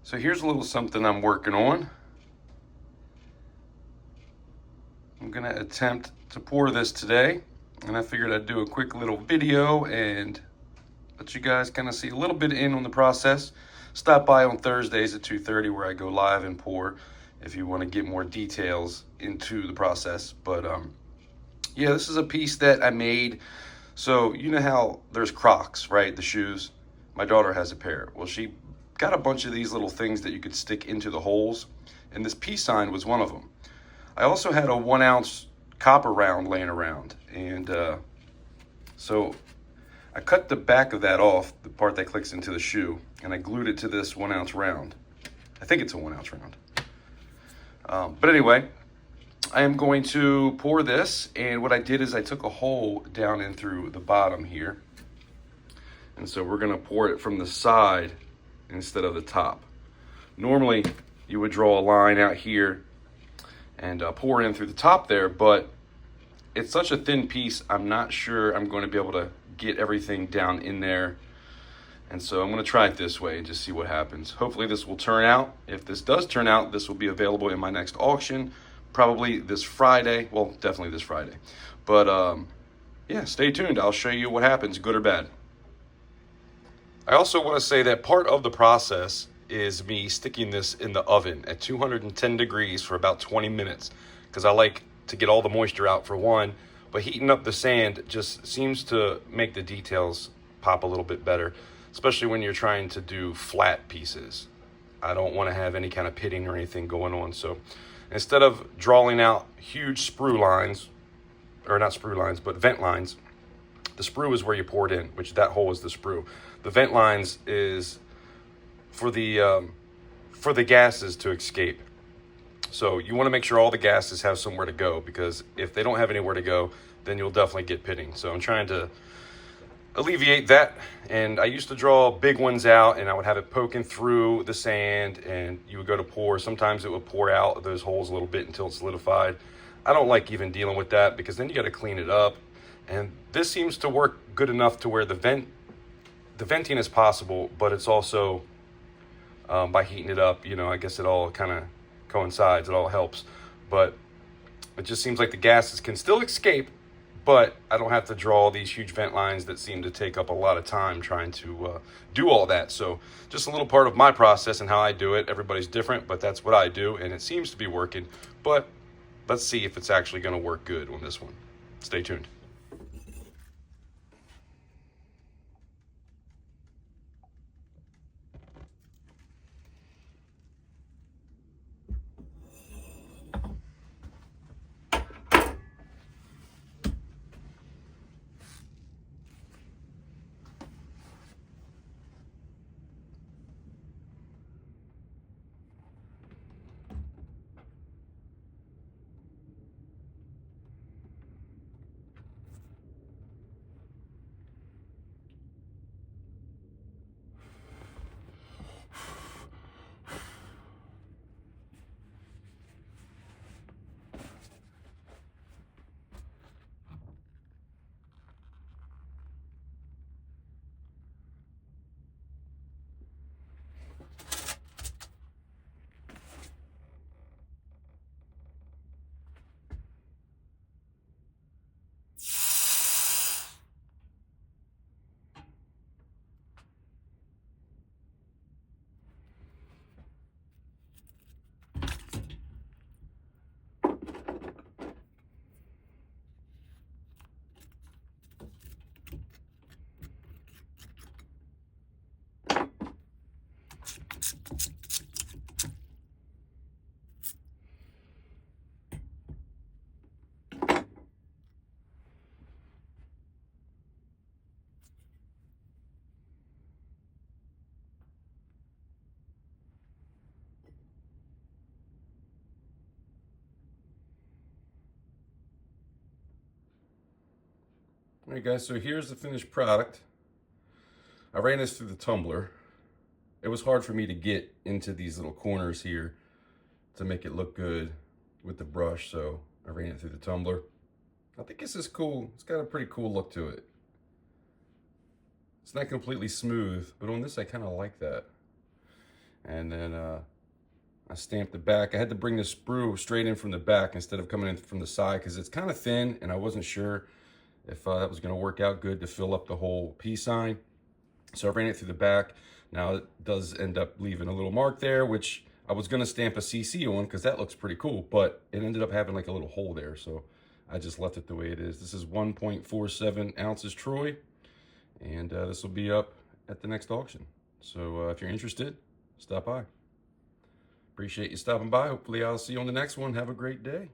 So here's a little something I'm working on. I'm gonna attempt to pour this today, and I figured I'd do a quick little video and let you guys kind of see a little bit in on the process. Stop by on Thursdays at 2:30 where I go live and pour if you want to get more details into the process. But yeah, this is a piece that I made. So you know how there's Crocs, right? The shoes. My daughter has a pair. Well, she got a bunch of these little things that you could stick into the holes, and this peace sign was one of them. I also had a 1 ounce copper round laying around, and so I cut the back of that off, the part that clicks into the shoe, and I glued it to this 1 ounce round. I think it's a 1 ounce round. But anyway, I am going to pour this, and what I did is I took a hole down in through the bottom here, and so we're gonna pour it from the side instead of the top. Normally, you would draw a line out here and pour in through the top there, but it's such a thin piece, I'm not sure I'm going to be able to get everything down in there. And so I'm going to try it this way and just see what happens. Hopefully this will turn out. If this does turn out, this will be available in my next auction, probably this Friday. Well, definitely this Friday. But yeah, stay tuned. I'll show you what happens, good or bad. I also want to say that part of the process is me sticking this in the oven at 210 degrees for about 20 minutes because I like to get all the moisture out for one, but heating up the sand just seems to make the details pop a little bit better, especially when you're trying to do flat pieces. I don't want to have any kind of pitting or anything going on. So instead of drawing out huge sprue lines, or not sprue lines, but vent lines, the sprue is where you pour it in, which that hole is the sprue. The vent lines is for the gases to escape. So you want to make sure all the gases have somewhere to go, because if they don't have anywhere to go, then you'll definitely get pitting. So I'm trying to alleviate that. And I used to draw big ones out, and I would have it poking through the sand, and you would go to pour. Sometimes it would pour out those holes a little bit until it's solidified. I don't like even dealing with that, because then you got to clean it up. And this seems to work good enough to where the venting is possible, but it's also by heating it up, you know, I guess it all kind of coincides, it all helps. But it just seems like the gases can still escape, but I don't have to draw these huge vent lines that seem to take up a lot of time trying to do all that. So just a little part of my process and how I do it. Everybody's different, but that's what I do, and it seems to be working. But let's see if it's actually going to work good on this one. Stay tuned. All right, guys, so here's the finished product. I ran this through the tumbler. It was hard for me to get into these little corners here to make it look good with the brush, so I ran it through the tumbler. I think this is cool. It's got a pretty cool look to it. It's not completely smooth, but on this I kind of like that. and then I stamped the back. I had to bring the sprue straight in from the back instead of coming in from the side because it's kind of thin, and I wasn't sure if that was going to work out good to fill up the whole peace sign. So I ran it through the back. Now it does end up leaving a little mark there, which I was going to stamp a CC on because that looks pretty cool, but it ended up having like a little hole there. So I just left it the way it is. This is 1.47 ounces Troy, and this will be up at the next auction. So if you're interested, stop by. Appreciate you stopping by. Hopefully I'll see you on the next one. Have a great day.